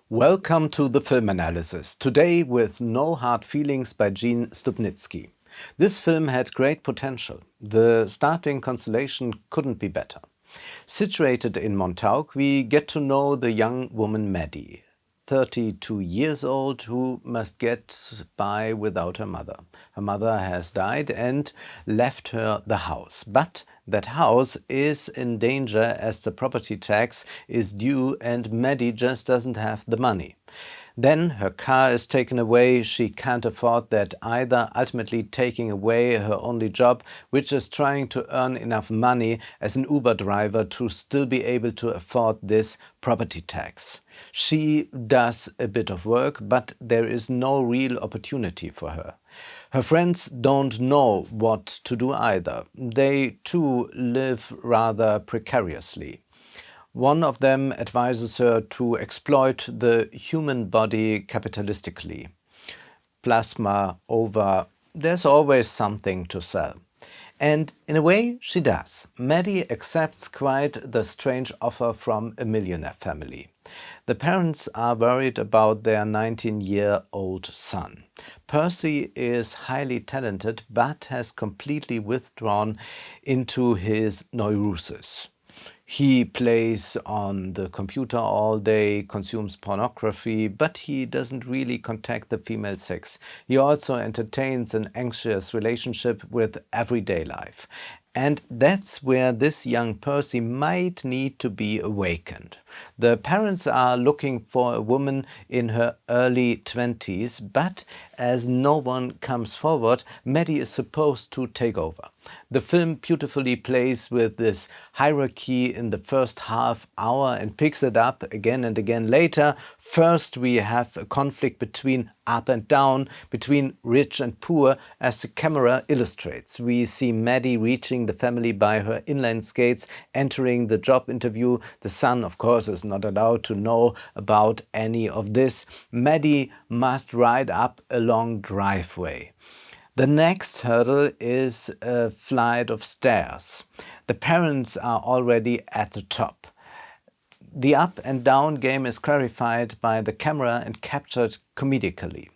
Welcome to the film analysis, today with No Hard Feelings by Gene Stupnitsky. This film had great potential. The starting constellation couldn't be better. Situated in Montauk, we get to know the young woman Maddie, 32 years old, who must get by without her mother. Her mother has died and left her the house, but that house is in danger as the property tax is due and Maddie just doesn't have the money. Then her car is taken away, she can't afford that either, ultimately taking away her only job, which is trying to earn enough money as an Uber driver to still be able to afford this property tax. She does a bit of work, but there is no real opportunity for her. Her friends don't know what to do either. They too live rather precariously. One of them advises her to exploit the human body capitalistically. Plasma, ova, there's always something to sell. And in a way, she does. Maddie accepts quite the strange offer from a millionaire family. The parents are worried about their 19-year-old son. Percy is highly talented, but has completely withdrawn into his neurosis. He plays on the computer all day, consumes pornography, but he doesn't really contact the female sex. He also entertains an anxious relationship with everyday life. And that's where this young Percy might need to be awakened. The parents are looking for a woman in her early 20s, but as no one comes forward, Maddie is supposed to take over. The film beautifully plays with this hierarchy in the first half hour and picks it up again and again later. First, we have a conflict between up and down, between rich and poor, as the camera illustrates. We see Maddie reaching the family by her inline skates, entering the job interview. The son, of course, is not allowed to know about any of this. Maddie must ride up a long driveway. The next hurdle is a flight of stairs. The parents are already at the top. The up and down game is clarified by the camera and captured comedically.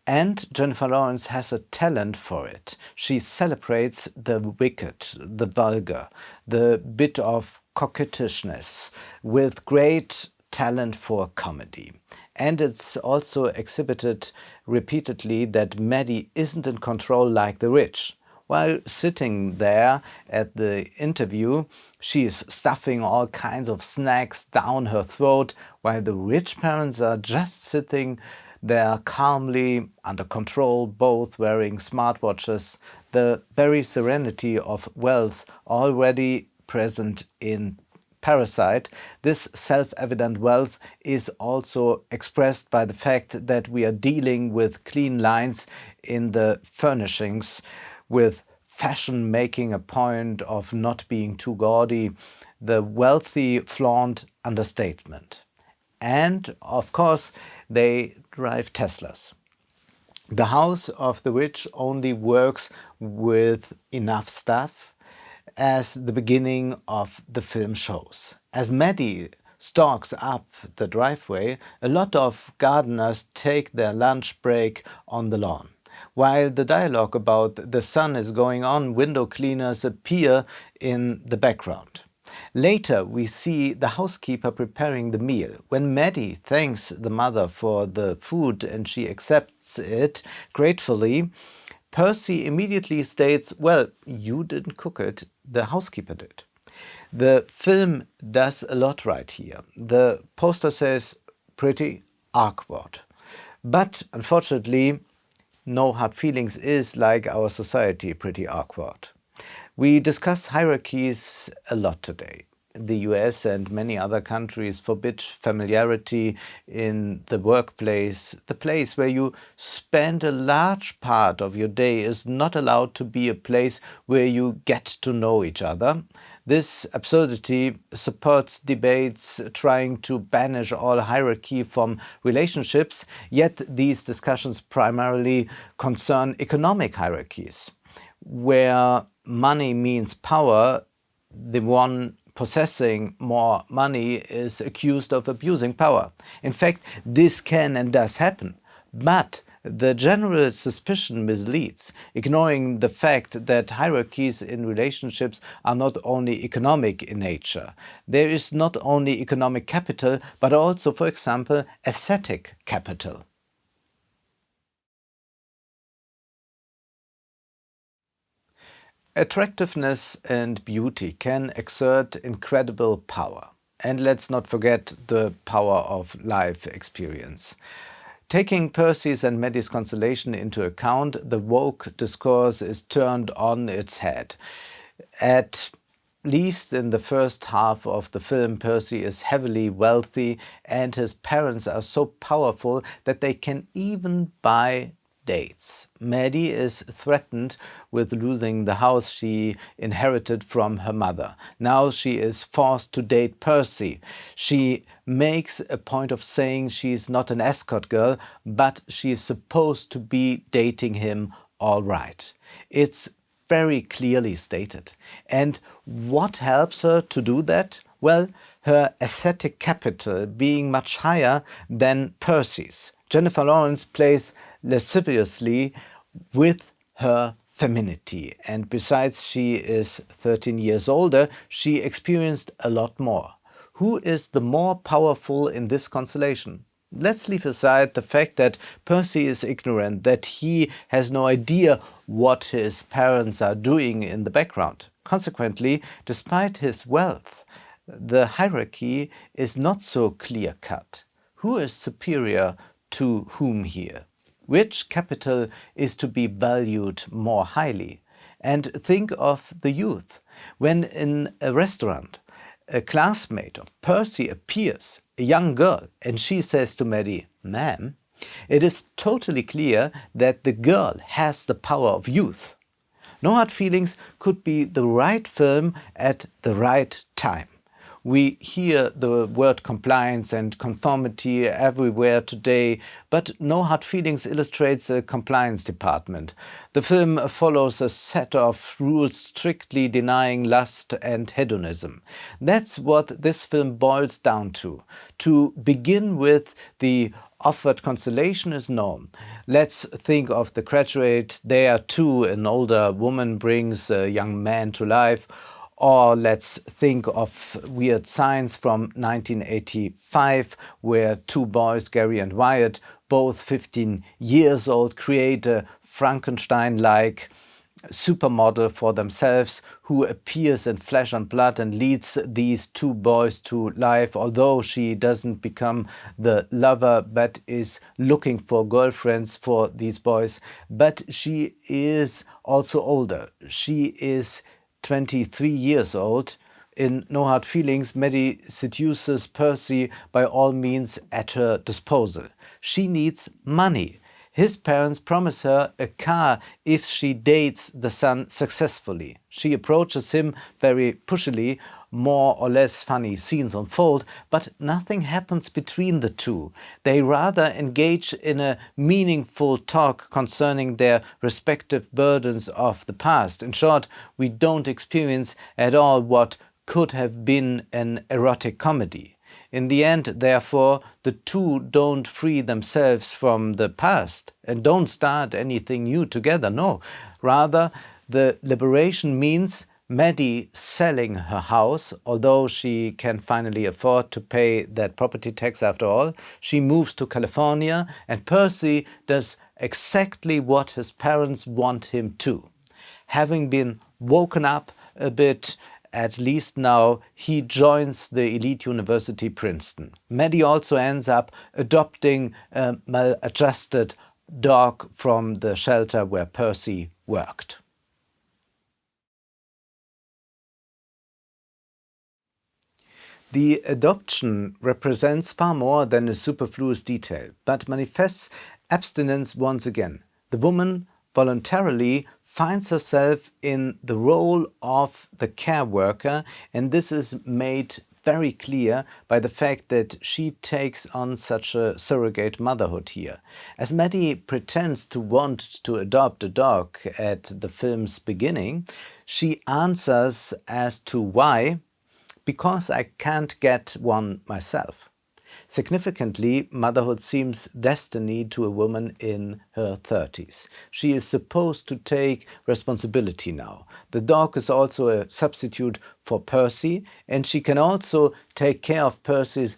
And Jennifer Lawrence has a talent for it. She celebrates the wicked, the vulgar, the bit of coquettishness with great talent for comedy. And it's also exhibited repeatedly that Maddie isn't in control like the rich. While sitting there at the interview, she is stuffing all kinds of snacks down her throat, while the rich parents are just sitting there calmly, under control, both wearing smartwatches, the very serenity of wealth already present in Parasite. This self-evident wealth is also expressed by the fact that we are dealing with clean lines in the furnishings, with fashion making a point of not being too gaudy, the wealthy flaunt understatement. And, of course, they drive Teslas. The house of the rich only works with enough stuff, as the beginning of the film shows. As Maddie stalks up the driveway, a lot of gardeners take their lunch break on the lawn. While the dialogue about the sun is going on, window cleaners appear in the background. Later, we see the housekeeper preparing the meal. When Maddie thanks the mother for the food and she accepts it gratefully, Percy immediately states, well, you didn't cook it, the housekeeper did. The film does a lot right here. The poster says, pretty awkward. But unfortunately, No Hard Feelings is, like our society, pretty awkward. We discuss hierarchies a lot today. The US and many other countries forbid familiarity in the workplace. The place where you spend a large part of your day is not allowed to be a place where you get to know each other. This absurdity supports debates trying to banish all hierarchy from relationships, yet these discussions primarily concern economic hierarchies, where money means power. The one possessing more money is accused of abusing power. In fact, this can and does happen, but the general suspicion misleads, ignoring the fact that hierarchies in relationships are not only economic in nature. There is not only economic capital, but also, for example, aesthetic capital. Attractiveness and beauty can exert incredible power. And let's not forget the power of life experience. Taking Percy's and Maddie's constellation into account, the woke discourse is turned on its head. At least in the first half of the film, Percy is heavily wealthy and his parents are so powerful that they can even buy dates. Maddie is threatened with losing the house she inherited from her mother. Now she is forced to date Percy. She makes a point of saying she's not an escort girl, but she is supposed to be dating him all right. It's very clearly stated. And what helps her to do that? Well, her aesthetic capital being much higher than Percy's. Jennifer Lawrence plays lasciviously with her femininity, and besides she is 13 years older, she experienced a lot more. Who is the more powerful in this constellation? Let's leave aside the fact that Percy is ignorant, that he has no idea what his parents are doing in the background. Consequently, despite his wealth, the hierarchy is not so clear-cut. Who is superior to whom here? Which capital is to be valued more highly? And think of the youth. When in a restaurant, a classmate of Percy appears, a young girl, and she says to Maddie, "Ma'am," it is totally clear that the girl has the power of youth. No Hard Feelings could be the right film at the right time. We hear the word compliance and conformity everywhere today, but No Hard Feelings illustrates a compliance department. The film follows a set of rules strictly denying lust and hedonism. That's what this film boils down to. To begin with, the offered constellation is known. Let's think of The Graduate. There too, an older woman brings a young man to life. Or let's think of Weird Science from 1985, where two boys, Gary and Wyatt, both 15 years old, create a Frankenstein-like supermodel for themselves who appears in flesh and blood and leads these two boys to life, although she doesn't become the lover but is looking for girlfriends for these boys. But she is also older. She is 23 years old. In No Hard Feelings, Maddie seduces Percy by all means at her disposal. She needs money. His parents promise her a car if she dates the son successfully. She approaches him very pushily, more or less funny scenes unfold, but nothing happens between the two. They rather engage in a meaningful talk concerning their respective burdens of the past. In short, we don't experience at all what could have been an erotic comedy. In the end, therefore, the two don't free themselves from the past and don't start anything new together. No, rather, the liberation means Maddie selling her house, although she can finally afford to pay that property tax after all. She moves to California, and Percy does exactly what his parents want him to. Having been woken up a bit, at least now, he joins the elite university Princeton. Maddie also ends up adopting a maladjusted dog from the shelter where Percy worked. The adoption represents far more than a superfluous detail, but manifests abstinence once again. The woman voluntarily finds herself in the role of the care worker, and this is made very clear by the fact that she takes on such a surrogate motherhood here. As Maddie pretends to want to adopt a dog at the film's beginning, she answers as to why, because I can't get one myself. Significantly, motherhood seems destiny to a woman in her 30s. She is supposed to take responsibility now. The dog is also a substitute for Percy, and she can also take care of Percy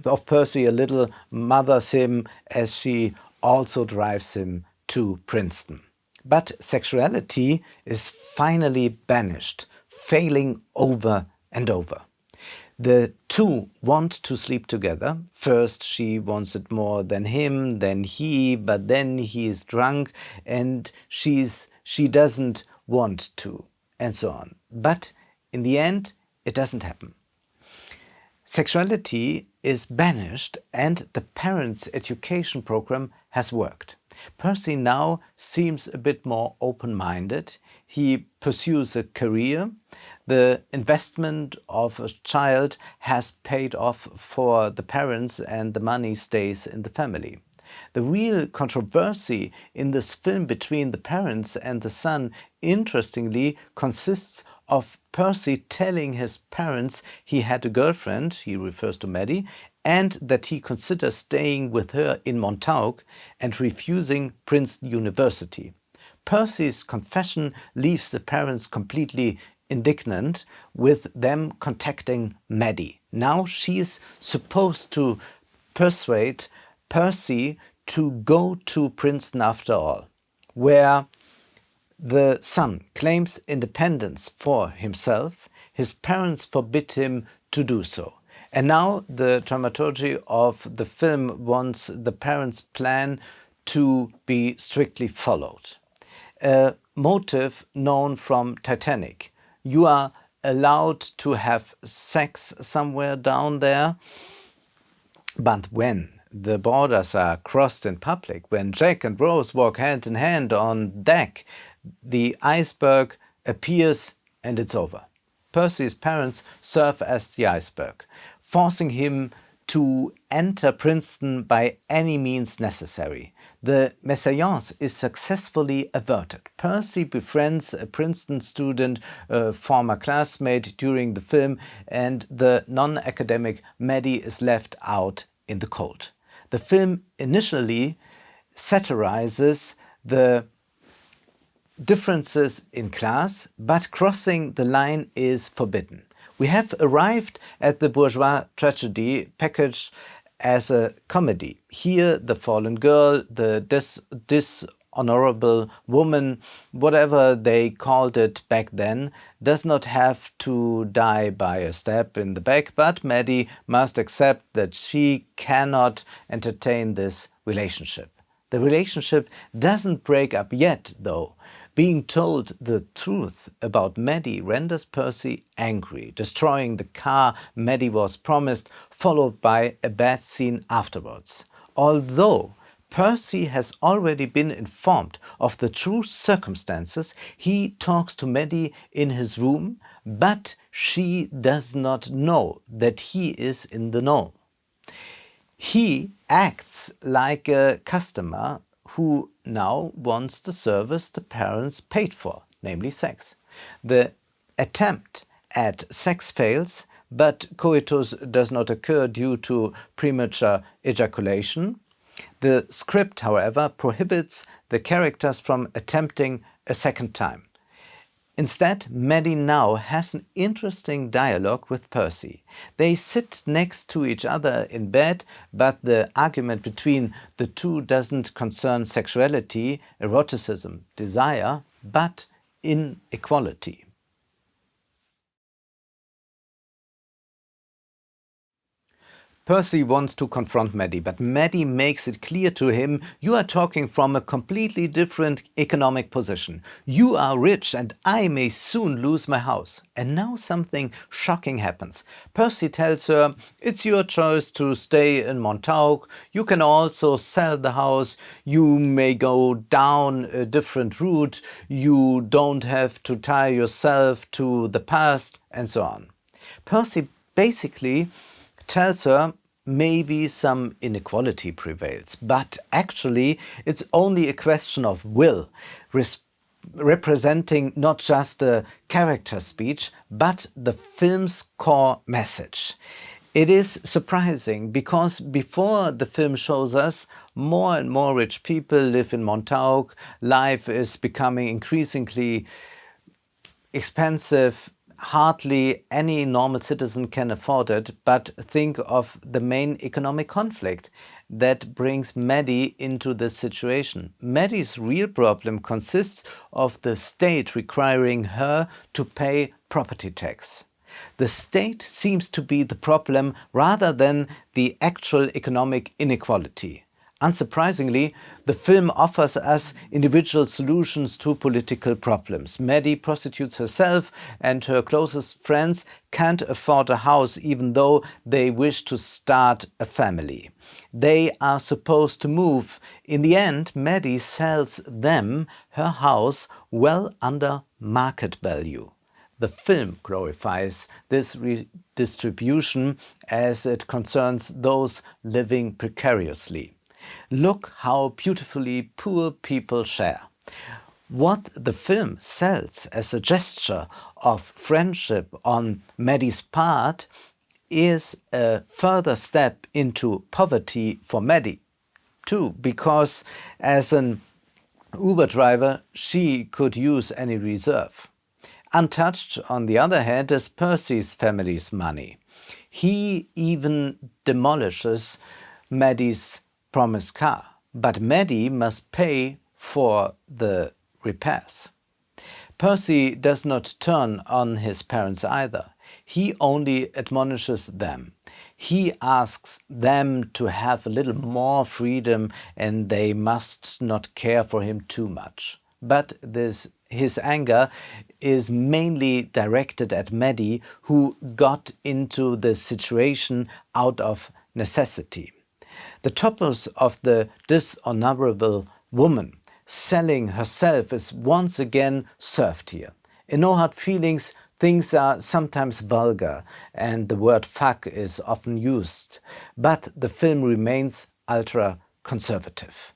a little, mothers him as she also drives him to Princeton. But sexuality is finally banished, failing over and over. The two want to sleep together. First she wants it more than him, then he, but then he is drunk and she doesn't want to, and so on. But in the end, it doesn't happen. Sexuality is banished and the parents' education program has worked. Percy now seems a bit more open-minded. He pursues a career. The investment of a child has paid off for the parents and the money stays in the family. The real controversy in this film between the parents and the son, interestingly, consists of Percy telling his parents he had a girlfriend, he refers to Maddie, and that he considers staying with her in Montauk and refusing Princeton University. Percy's confession leaves the parents completely indignant, with them contacting Maddie. Now she is supposed to persuade Percy to go to Princeton after all, where the son claims independence for himself. His parents forbid him to do so. And now the dramaturgy of the film wants the parents' plan to be strictly followed. A motive known from Titanic. You are allowed to have sex somewhere down there, but when the borders are crossed in public, when Jack and Rose walk hand in hand on deck, the iceberg appears and it's over. Percy's parents serve as the iceberg, forcing him to enter Princeton by any means necessary. The mésalliance is successfully averted. Percy befriends a Princeton student, a former classmate, during the film, and the non-academic Maddie is left out in the cold. The film initially satirizes the differences in class, but crossing the line is forbidden. We have arrived at the bourgeois tragedy packaged as a comedy. Here the fallen girl, the dishonorable woman, whatever they called it back then, does not have to die by a stab in the back, but Maddie must accept that she cannot entertain this relationship. The relationship doesn't break up yet, though. Being told the truth about Maddie renders Percy angry, destroying the car Maddie was promised, followed by a bad scene afterwards. Although Percy has already been informed of the true circumstances, he talks to Maddie in his room, but she does not know that he is in the know. He acts like a customer who now wants the service the parents paid for, namely sex. The attempt at sex fails, but coitus does not occur due to premature ejaculation. The script, however, prohibits the characters from attempting a second time. Instead, Maddie now has an interesting dialogue with Percy. They sit next to each other in bed, but the argument between the two doesn't concern sexuality, eroticism, desire, but inequality. Percy wants to confront Maddie, but Maddie makes it clear to him, you are talking from a completely different economic position. You are rich and I may soon lose my house. And now something shocking happens. Percy tells her, it's your choice to stay in Montauk. You can also sell the house. You may go down a different route. You don't have to tie yourself to the past, and so on. Percy basically tells her maybe some inequality prevails, but actually it's only a question of will. representing not just the character speech, but the film's core message. It is surprising because before the film shows us more and more rich people live in Montauk, life is becoming increasingly expensive, hardly any normal citizen can afford it, but think of the main economic conflict that brings Maddie into this situation. Maddie's real problem consists of the state requiring her to pay property tax. The state seems to be the problem rather than the actual economic inequality. Unsurprisingly, the film offers us individual solutions to political problems. Maddie prostitutes herself and her closest friends can't afford a house even though they wish to start a family. They are supposed to move. In the end, Maddie sells them her house well under market value. The film glorifies this redistribution as it concerns those living precariously. Look how beautifully poor people share. What the film sells as a gesture of friendship on Maddie's part is a further step into poverty for Maddie too, because as an Uber driver she could use any reserve. Untouched, on the other hand, is Percy's family's money. He even demolishes Maddie's promised car, but Maddie must pay for the repairs. Percy does not turn on his parents either. He only admonishes them. He asks them to have a little more freedom and they must not care for him too much. But his anger is mainly directed at Maddie, who got into the situation out of necessity. The topos of the dishonorable woman selling herself is once again served here. In No Hard Feelings, things are sometimes vulgar and the word fuck is often used, but the film remains ultra-conservative.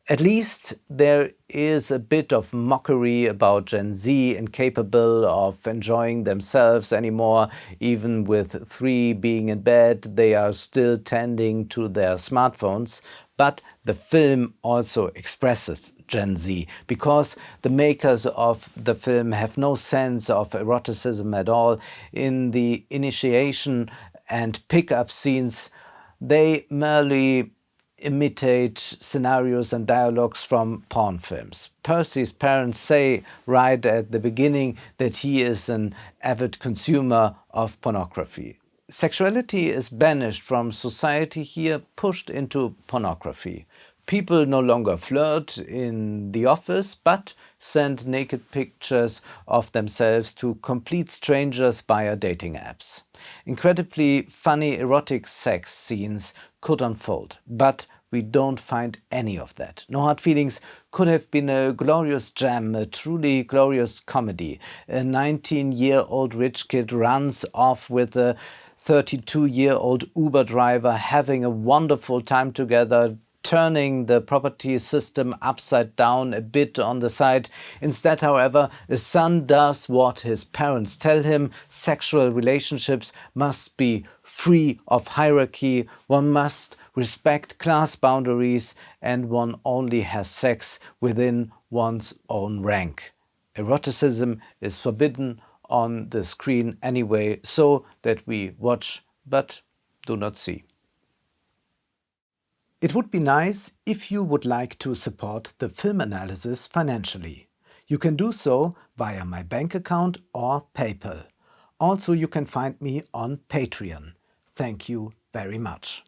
At least there is a bit of mockery about Gen Z incapable of enjoying themselves anymore. Even with 3 being in bed, they are still tending to their smartphones. But the film also expresses Gen Z, because the makers of the film have no sense of eroticism at all. In the initiation and pickup scenes, they merely imitate scenarios and dialogues from porn films. Percy's parents say right at the beginning that he is an avid consumer of pornography. Sexuality is banished from society here, pushed into pornography. People no longer flirt in the office, but send naked pictures of themselves to complete strangers via dating apps. Incredibly funny erotic sex scenes could unfold, but we don't find any of that. No Hard Feelings could have been a glorious gem, a truly glorious comedy. A 19-year-old rich kid runs off with a 32-year-old Uber driver, having a wonderful time together, turning the property system upside down a bit on the side. Instead, however, a son does what his parents tell him. Sexual relationships must be free of hierarchy. One must respect class boundaries and one only has sex within one's own rank. Eroticism is forbidden on the screen anyway, so that we watch but do not see. It would be nice if you would like to support the film analysis financially. You can do so via my bank account or PayPal. Also, you can find me on Patreon. Thank you very much.